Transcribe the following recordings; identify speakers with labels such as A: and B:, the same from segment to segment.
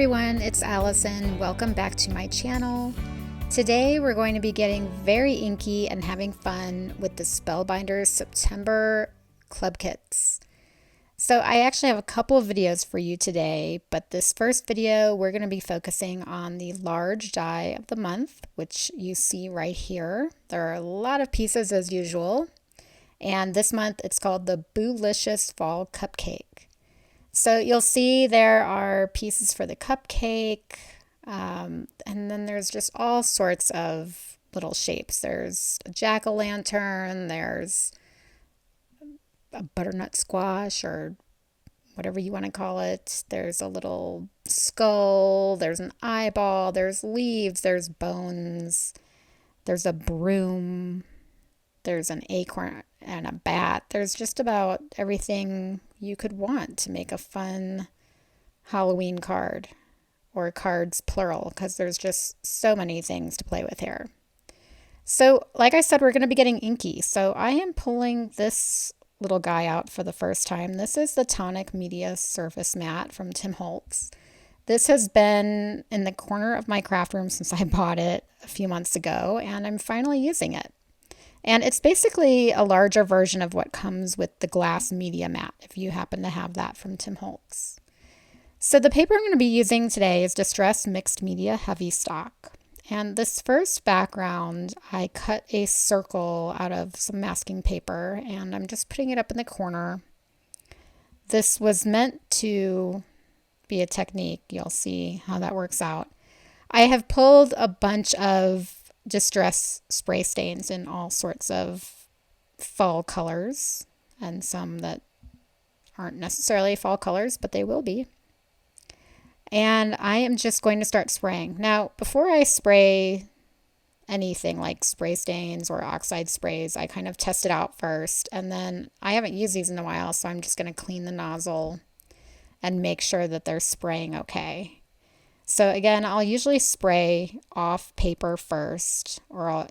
A: everyone, it's Allison. Welcome back to my channel. Today we're going to be getting very inky and having fun with the Spellbinders September Club Kits. So I actually have a couple of videos for you today, but this first video we're going to be focusing on the large die of the month, which you see right here. There are a lot of pieces as usual, and this month it's called the Boolicious Fall Cupcake. So you'll see there are pieces for the cupcake, and then there's just all sorts of little shapes. There's a jack-o'-lantern, there's a butternut squash, or whatever you want to call it. There's a little skull, there's an eyeball, there's leaves, there's bones, there's a broom, there's an acorn and a bat. There's just about everything you could want to make a fun Halloween card, or cards plural, because there's just so many things to play with here. So like I said, we're going to be getting inky. So I am pulling this little guy out for the first time. This is the Tonic Media Surface Mat from Holtz. This has been in the corner of my craft room since I bought it a few months ago, and I'm finally using it. And it's basically a larger version of what comes with the glass media mat, if you happen to have that from Holtz. So the paper I'm going to be using today is Distress Mixed Media Heavystock. And this first background, I cut a circle out of some masking paper, and I'm just putting it up in the corner. This was meant to be a technique. You'll see how that works out. I have pulled a bunch of distress spray stains in all sorts of fall colors, and some that aren't necessarily fall colors, but they will be. And I am just going to start spraying. Now, before I spray anything like spray stains or oxide sprays, I kind of test it out first, and then I haven't used these in a while, so I'm just going to clean the nozzle and make sure that they're spraying okay. So again, I'll usually spray off paper first, or I'll,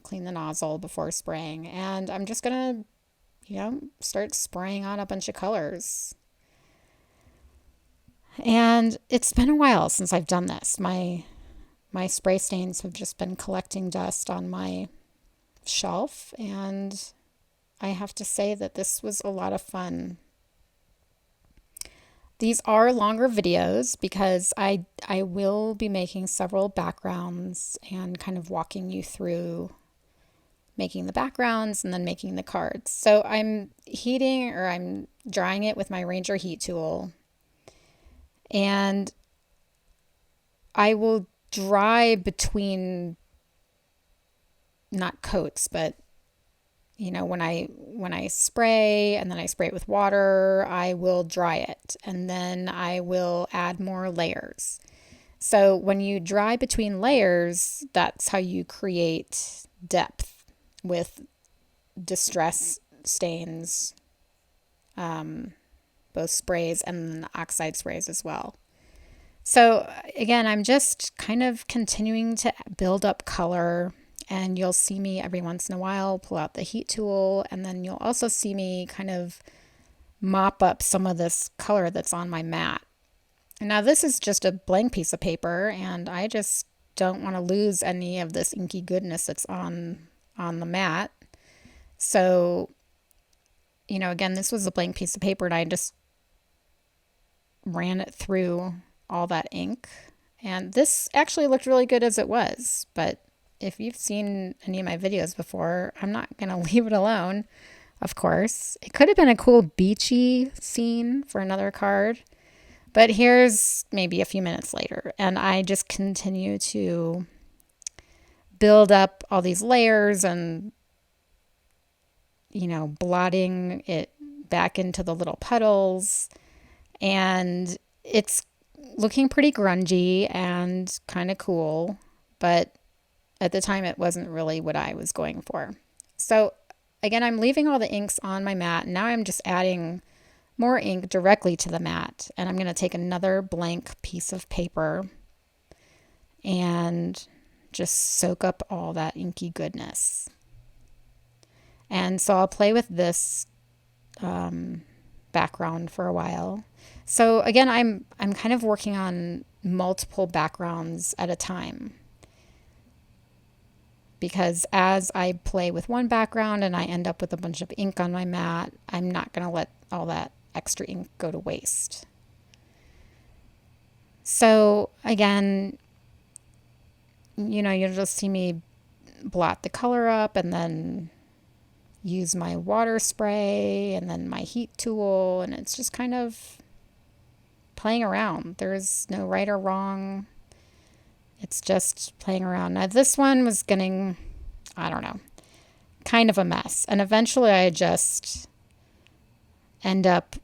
A: clean the nozzle before spraying. And I'm just going to, start spraying on a bunch of colors. And it's been a while since I've done this. My spray stains have just been collecting dust on my shelf, and I have to say that this was a lot of fun. These are longer videos because I will be making several backgrounds and kind of walking you through making the backgrounds and then making the cards. So I'm drying it with my Ranger heat tool, and I will dry between, not coats, but when I spray and then I spray it with water, I will dry it, and then I will add more layers. So when you dry between layers, that's how you create depth with distress stains, both sprays and oxide sprays as well. So again, I'm just kind of continuing to build up color. And you'll see me every once in a while pull out the heat tool, and then you'll also see me kind of mop up some of this color that's on my mat. And now this is just a blank piece of paper, and I just don't want to lose any of this inky goodness that's on the mat. So, again, this was a blank piece of paper, and I just ran it through all that ink. And this actually looked really good as it was, but if you've seen any of my videos before, I'm not going to leave it alone, of course. It could have been a cool beachy scene for another card, but here's maybe a few minutes later, and I just continue to build up all these layers and, blotting it back into the little puddles, and it's looking pretty grungy and kind of cool, but at the time, it wasn't really what I was going for. So again, I'm leaving all the inks on my mat. Now I'm just adding more ink directly to the mat. And I'm going to take another blank piece of paper and just soak up all that inky goodness. And so I'll play with this background for a while. So again, I'm kind of working on multiple backgrounds at a time, because as I play with one background and I end up with a bunch of ink on my mat, I'm not going to let all that extra ink go to waste. So again, you know, you'll just see me blot the color up and then use my water spray and then my heat tool, and it's just kind of playing around. There's no right or wrong. It's just playing around. Now this one was getting, I don't know, kind of a mess. And eventually I just end up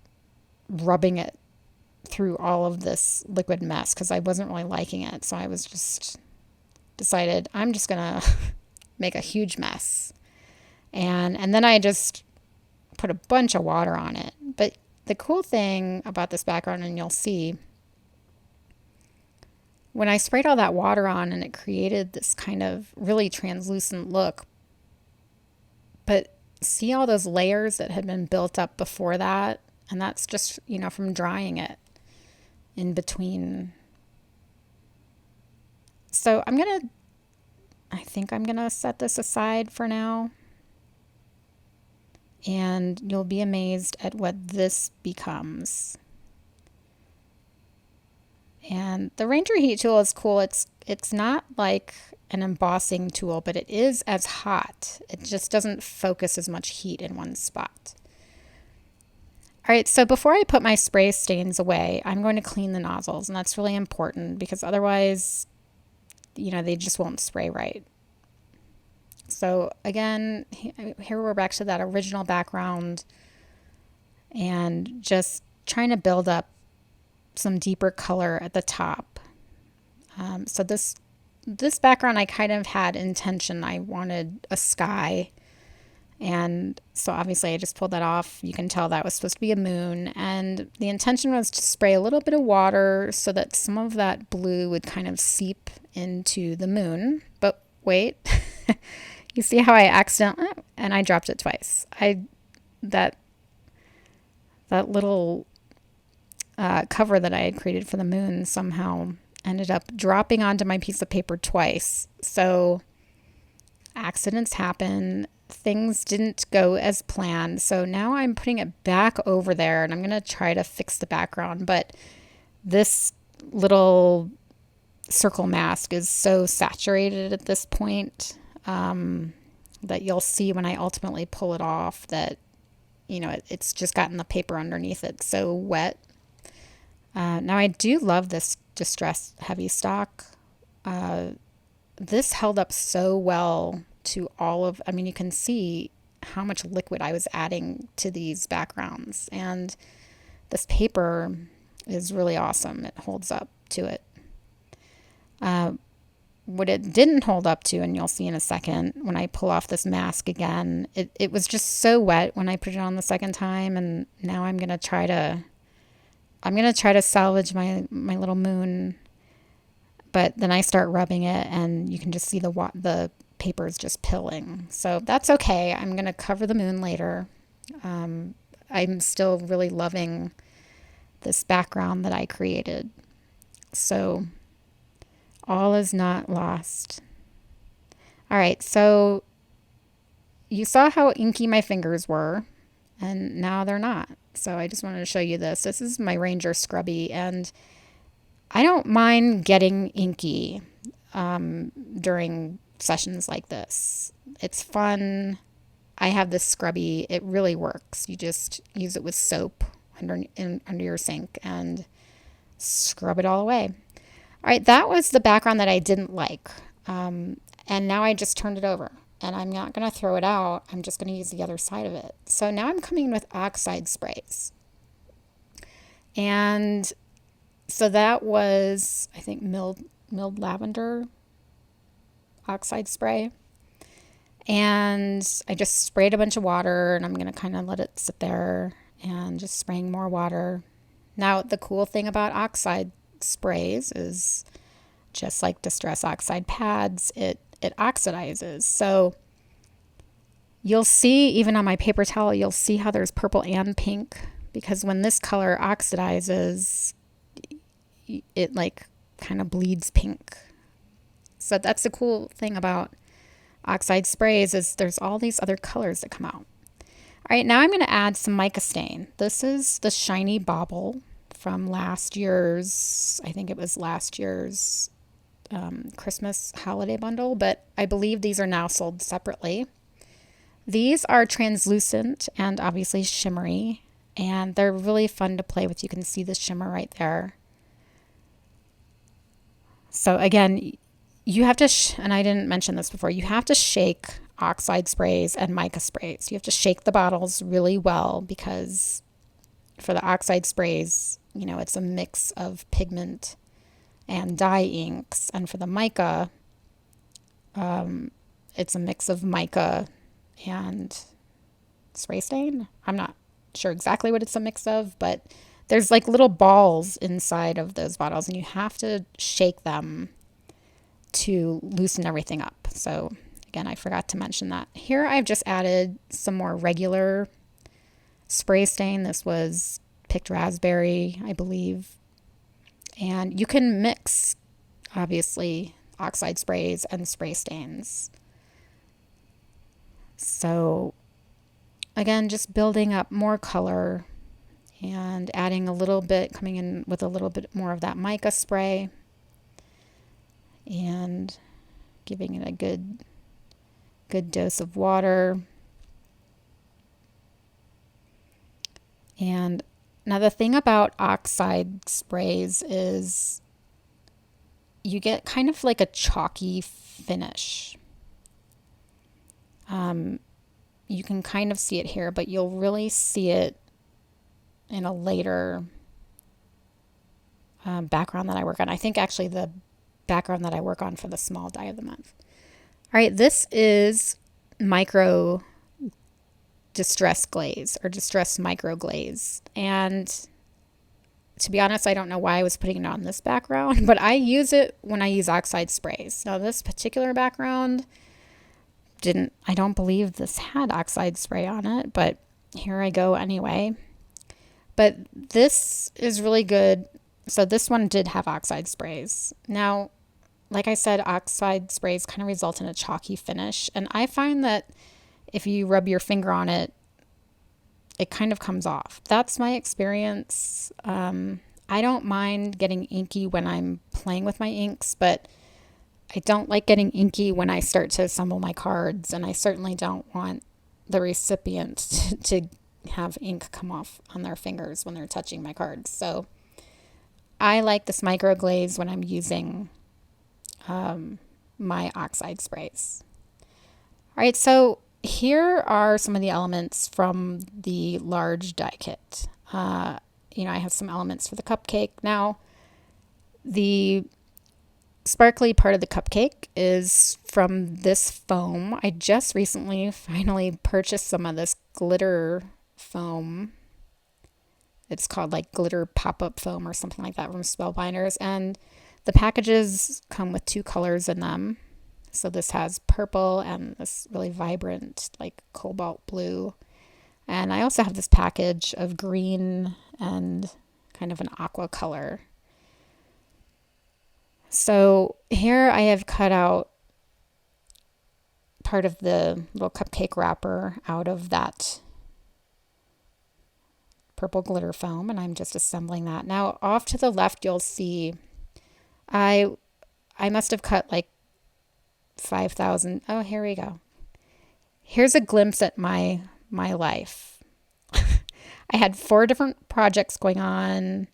A: rubbing it through all of this liquid mess because I wasn't really liking it. So I was just decided I'm just going to make a huge mess. And then I just put a bunch of water on it. But the cool thing about this background, and you'll see, when I sprayed all that water on and it created this kind of really translucent look, but see all those layers that had been built up before that? And that's just, you know, from drying it in between. So I think I'm going to set this aside for now. And you'll be amazed at what this becomes. And the Ranger heat tool is cool. It's not like an embossing tool, but it is as hot. It just doesn't focus as much heat in one spot. All right, so before I put my spray stains away, I'm going to clean the nozzles, and that's really important because otherwise, you know, they just won't spray right. So again, here we're back to that original background and just trying to build up some deeper color at the top. So this background I kind of had intention. I wanted a sky, and so obviously I just pulled that off. You can tell that was supposed to be a moon, and the intention was to spray a little bit of water so that some of that blue would kind of seep into the moon. But wait, you see how I accidentally, and I dropped it twice. That little cover that I had created for the moon somehow ended up dropping onto my piece of paper twice. So accidents happen. Things didn't go as planned. So now I'm putting it back over there and I'm going to try to fix the background. But this little circle mask is so saturated at this point that you'll see when I ultimately pull it off that, you know, it's just gotten the paper underneath it so wet. Now I do love this distressed Heavystock. This held up so well to all of, I mean, you can see how much liquid I was adding to these backgrounds, and this paper is really awesome. It holds up to it. What it didn't hold up to, and you'll see in a second when I pull off this mask again, it was just so wet when I put it on the second time, and now I'm gonna try to salvage my little moon, but then I start rubbing it and you can just see the paper is just pilling. So that's okay. I'm gonna cover the moon later. I'm still really loving this background that I created. So all is not lost. All right, so you saw how inky my fingers were, and now they're not. So I just wanted to show you this. This is my Ranger Scrubbie, and I don't mind getting inky during sessions like this. It's fun. I have this Scrubbie. It really works. You just use it with soap under your sink and scrub it all away. All right, that was the background that I didn't like. And now I just turned it over. And I'm not going to throw it out. I'm just going to use the other side of it. So now I'm coming in with Oxide sprays. And so that was, I think, milled lavender Oxide spray. And I just sprayed a bunch of water, and I'm going to kind of let it sit there and just spraying more water. Now, the cool thing about Oxide sprays is just like Distress Oxide pads, it oxidizes. So you'll see, even on my paper towel, you'll see how there's purple and pink because when this color oxidizes, it like kind of bleeds pink. So that's the cool thing about Oxide sprays, is there's all these other colors that come out. All right, now I'm going to add some mica stain. This is the shiny Bauble from last year's, I think it was last year's Christmas holiday bundle, but I believe these are now sold separately. These are translucent and obviously shimmery, and they're really fun to play with. You can see the shimmer right there. So again, you have to, and I didn't mention this before, you have to shake Oxide sprays and mica sprays. You have to shake the bottles really well, because for the Oxide sprays, you know, it's a mix of pigment and dye inks. And for the mica, it's a mix of mica and spray stain. I'm not sure exactly what it's a mix of, but there's like little balls inside of those bottles, and you have to shake them to loosen everything up. So again, I forgot to mention that. Here I've just added some more regular spray stain. This was picked raspberry, I believe. And you can mix, obviously, Oxide sprays and spray stains. So again, just building up more color and adding a little bit, coming in with a little bit more of that mica spray and giving it a good dose of water. And now the thing about Oxide sprays is you get kind of like a chalky finish. You can kind of see it here, but you'll really see it in a later background that I work on. I think actually the background that I work on for the small die of the month. All right, this is micro distress glaze, or distress micro glaze. And to be honest, I don't know why I was putting it on this background, but I use it when I use Oxide sprays. Now this particular background I don't believe this had Oxide spray on it, but here I go anyway. But this is really good. So this one did have Oxide sprays. Now, like I said, Oxide sprays kind of result in a chalky finish. And I find that if you rub your finger on it, it kind of comes off. That's my experience. I don't mind getting inky when I'm playing with my inks, but I don't like getting inky when I start to assemble my cards, and I certainly don't want the recipient to have ink come off on their fingers when they're touching my cards. So I like this micro glaze when I'm using my Oxide sprays. All right, so here are some of the elements from the large die kit. I have some elements for the cupcake. Now, the sparkly part of the cupcake is from this foam. I just recently finally purchased some of this glitter foam. It's called like glitter pop-up foam or something like that from Spellbinders. And the packages come with two colors in them. So this has purple and this really vibrant like cobalt blue. And I also have this package of green and kind of an aqua color. So here I have cut out part of the little cupcake wrapper out of that purple glitter foam, and I'm just assembling that. Now off to the left you'll see I must have cut like 5,000. Oh, here we go. Here's a glimpse at my life. I had 4 different projects going on.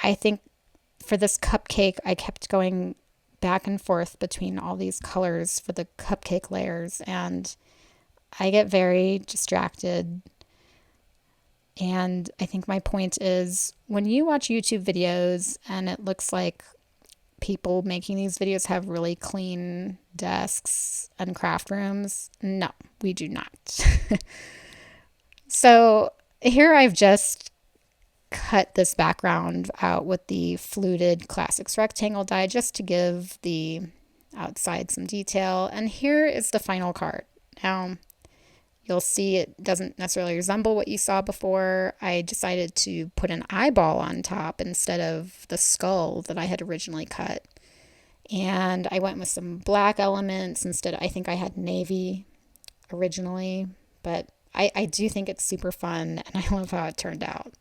A: I think for this cupcake, I kept going back and forth between all these colors for the cupcake layers, and I get very distracted. And I think my point is, when you watch YouTube videos and it looks like people making these videos have really clean desks and craft rooms, no, we do not. So here I've just cut this background out with the Fluted Classics rectangle die just to give the outside some detail. And here is the final card. Now, you'll see it doesn't necessarily resemble what you saw before. I decided to put an eyeball on top instead of the skull that I had originally cut. And I went with some black elements instead. I think I had navy originally, but I do think it's super fun, and I love how it turned out.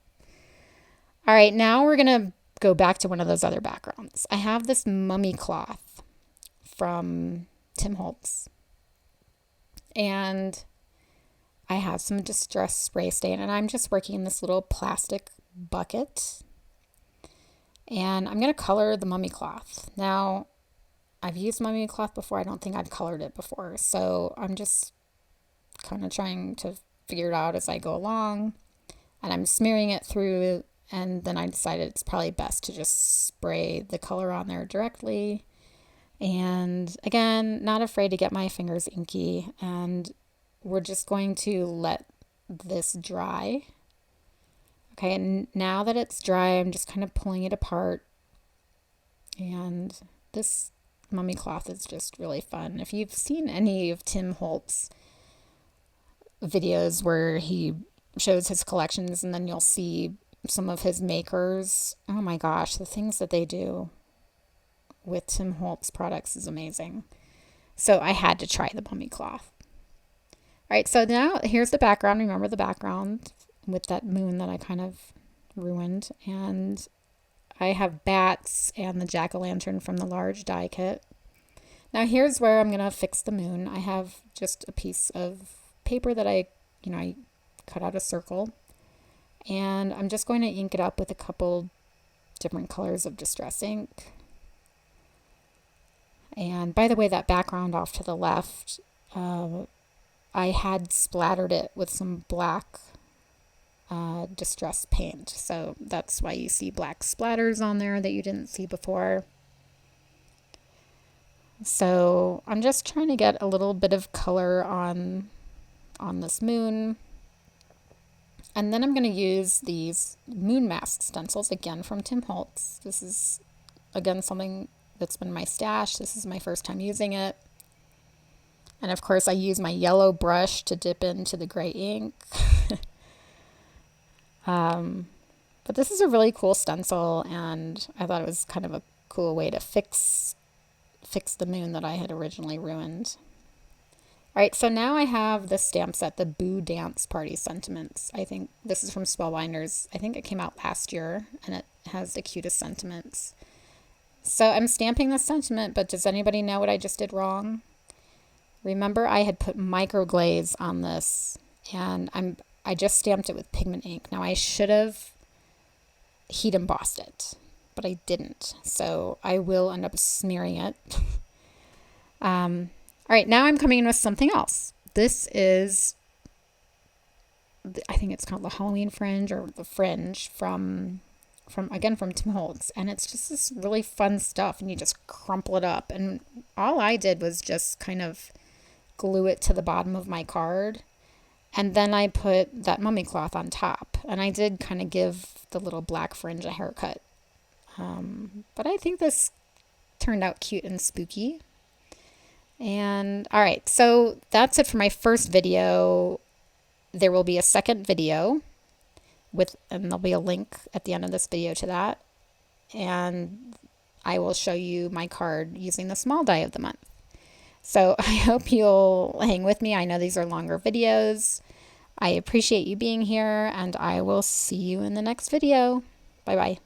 A: All right, now we're going to go back to one of those other backgrounds. I have this mummy cloth from Holtz, and I have some distress spray stain, and I'm just working in this little plastic bucket, and I'm going to color the mummy cloth. Now, I've used mummy cloth before. I don't think I've colored it before, so I'm just kind of trying to figure it out as I go along, and I'm smearing it through, and then I decided it's probably best to just spray the color on there directly. And again, not afraid to get my fingers inky, and we're just going to let this dry. Okay, and now that it's dry, I'm just kind of pulling it apart, and this mummy cloth is just really fun. If you've seen any of Holtz videos where he shows his collections, and then you'll see some of his makers, oh my gosh, the things that they do with Holtz products is amazing. So I had to try the mummy cloth. All right, so now here's the background. Remember the background with that moon that I kind of ruined, and I have bats and the jack-o'-lantern from the large die kit. Now here's where I'm going to fix the moon. I have just a piece of paper that I cut out a circle, and I'm just going to ink it up with a couple different colors of distress ink. And by the way, that background off to the left, I had splattered it with some black distress paint, so that's why you see black splatters on there that you didn't see before. So I'm just trying to get a little bit of color on this moon. And then I'm going to use these moon mask stencils again from Holtz. This is again something that's been my stash. This is my first time using it. And of course I use my yellow brush to dip into the gray ink. But this is a really cool stencil, and I thought it was kind of a cool way to fix the moon that I had originally ruined. All right, so now I have the stamp set, the Boo Dance Party Sentiments. I think this is from Spellbinders. I think it came out last year, and it has the cutest sentiments. So I'm stamping this sentiment, but does anybody know what I just did wrong? Remember, I had put micro glaze on this, and I just stamped it with pigment ink. Now I should have heat embossed it, but I didn't. So I will end up smearing it. All right, now I'm coming in with something else. This is, I think it's called the Halloween Fringe, or the Fringe from Holtz, and it's just this really fun stuff, and you just crumple it up, and all I did was just kind of glue it to the bottom of my card, and then I put that mummy cloth on top, and I did kind of give the little black fringe a haircut, but I think this turned out cute and spooky. And all right, so that's it for my first video. There will be a second video and there'll be a link at the end of this video to that. And I will show you my card using the small die of the month. So I hope you'll hang with me. I know these are longer videos. I appreciate you being here, and I will see you in the next video. Bye-bye.